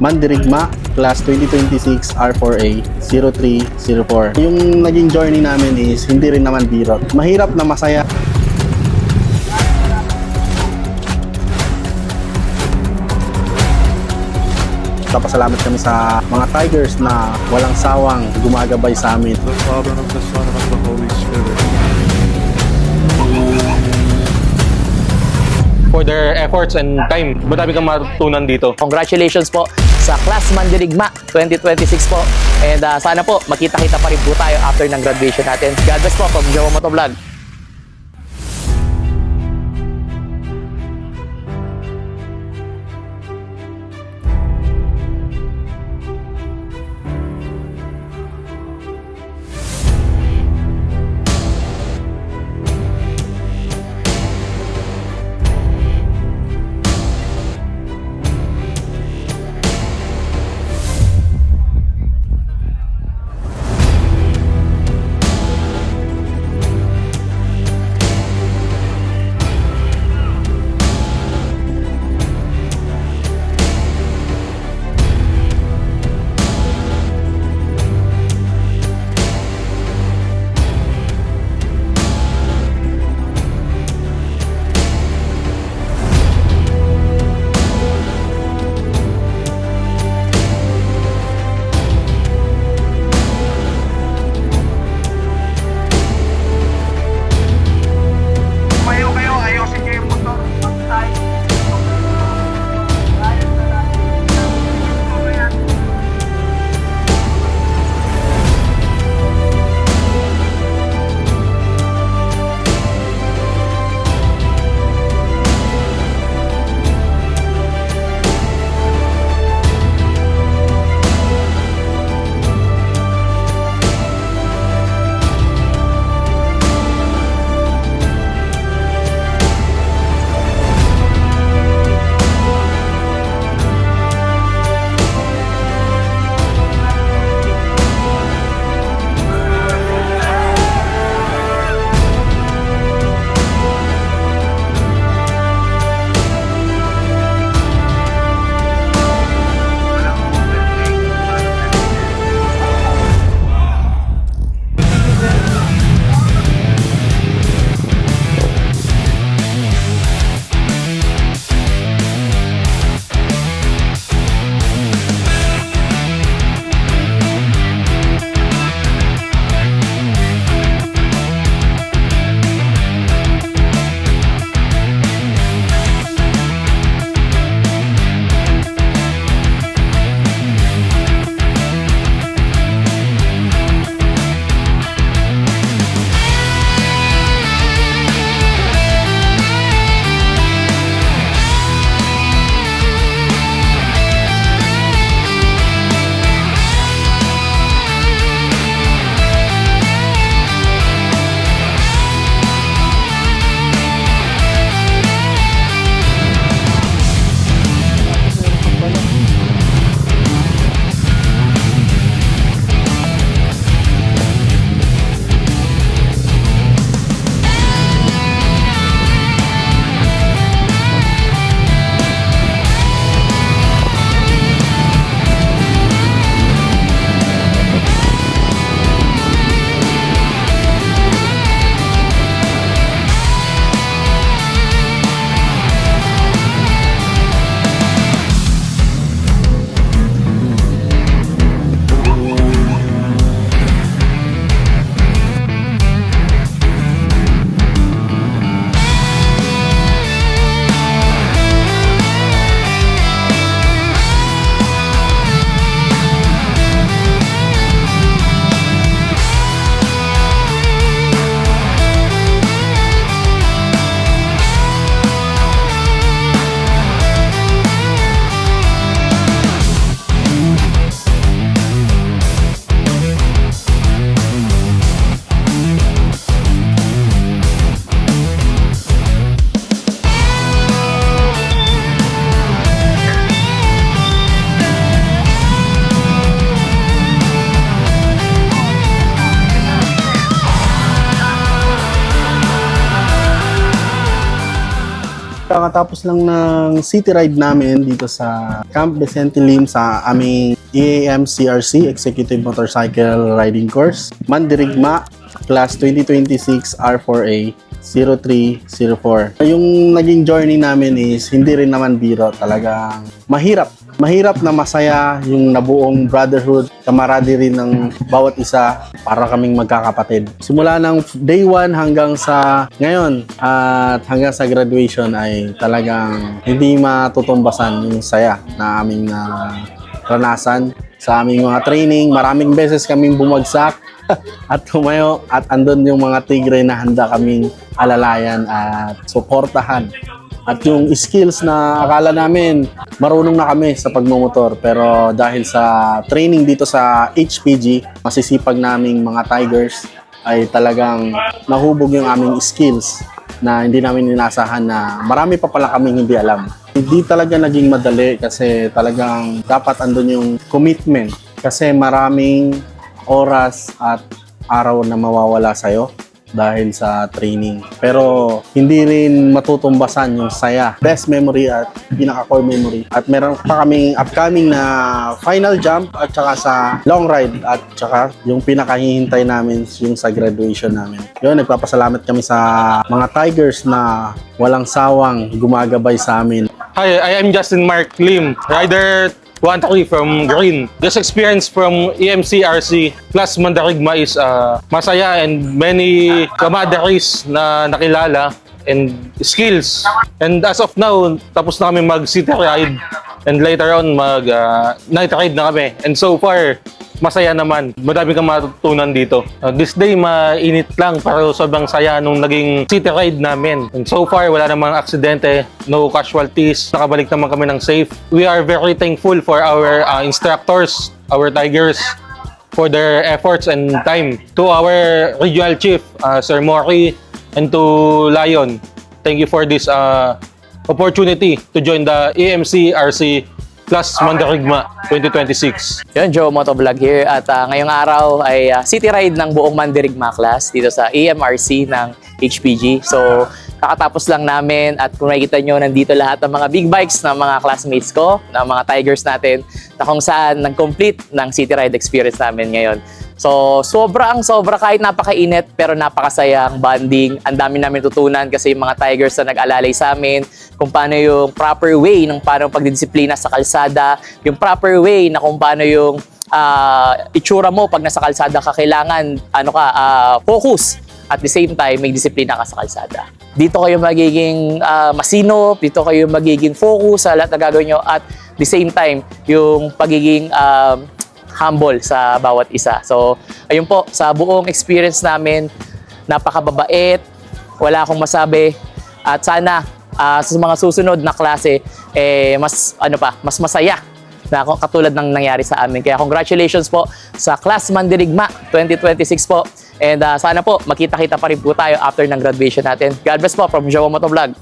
Mandirigma, Class 2026 R4A 0304. Yung naging journey namin is hindi rin naman biro. Mahirap na masaya. Papasalamat kami sa mga Tigers na walang sawang gumagabay sa amin. The Father, and of the Son, and of the Holy Spirit. For their efforts and time. Madami kang matutunan dito. Congratulations po sa Class Mandirigma 2026 po. And sana po makita-kita pa rin po tayo after ng graduation natin. God bless po from Jowa Motovlog. Kakatapos lang ng city ride namin dito sa Camp Vicente Lim sa aming EAM CRC Executive Motorcycle Riding Course. Mandirigma, Class 2026 R4A 0304. Yung naging journey namin is hindi rin naman biro, talagang mahirap. Mahirap na masaya yung nabuong brotherhood, camaraderie ng bawat isa para kaming magkakapatid. Simula ng day 1 hanggang sa ngayon at hanggang sa graduation ay talagang hindi matutumbasan yung saya na aming ranasan sa aming mga training. Maraming beses kaming bumagsak at tumayo at andun yung mga tigre na handa kaming alalayan at suportahan. At yung skills na akala namin marunong na kami sa pagmumotor, pero dahil sa training dito sa HPG, masisipag naming mga Tigers ay talagang nahubog yung aming skills na hindi namin inasahan na marami pa pala kaming hindi alam. Hindi talaga naging madali kasi talagang dapat andun yung commitment kasi maraming oras at araw na mawawala sa'yo dahil sa training. Pero hindi rin matutumbasan yung saya. Best memory at pinaka-core memory. At meron pa kaming upcoming na final jump at saka sa long ride at saka yung pinakahihintay namin yung sa graduation namin. Yun, nagpapasalamat kami sa mga Tigers na walang sawang gumagabay sa amin. Hi, I am Justin Mark Lim, rider 1-3 from Green. This experience from EMCRC Class Mandirigma is masaya and many camaraderies na nakilala and skills. And as of now, tapos na kami mag-city ride and later on mag-night ride na kami. And so far, masaya naman. Madami kang matutunan dito. This day, mainit lang pero sobrang saya nung naging city ride namin. And so far, wala namang aksidente, no casualties. Nakabalik naman kami ng safe. We are very thankful for our instructors, our Tigers, for their efforts and time. To our regional chief, Sir Mori, and to Lion, thank you for this opportunity to join the EMCRC Class Mandirigma 2026. Yun, Joe Motovlog here at ngayong araw ay city ride ng buong Mandirigma class dito sa EMRC ng HPG. So, kakatapos lang namin at kung nakikita nyo, nandito lahat ng mga big bikes ng mga classmates ko, ng mga Tigers natin, na kung saan nag-complete ng city ride experience namin ngayon. So, sobra kahit napakainit pero napakasayang bonding. Ang dami namin tutunan kasi yung mga Tigers na nag-alalay sa amin kung paano yung proper way ng paano pagdidisiplina sa kalsada, yung proper way na kung paano yung itsura mo pag nasa kalsada ka, kailangan focus. At the same time, may disiplina ka sa kalsada. Dito kayo magiging masinop, dito kayo magiging focus sa lahat na gagawin nyo at the same time, yung pagiging humble sa bawat isa. So, ayun po, sa buong experience namin, napakababait, wala akong masabi, at sana sa mga susunod na klase, mas masaya na katulad ng nangyari sa amin. Kaya congratulations po sa Class Mandirigma 2026 po. And sana po, makita-kita pa rin po tayo after ng graduation natin. God bless po from Joe Motovlog.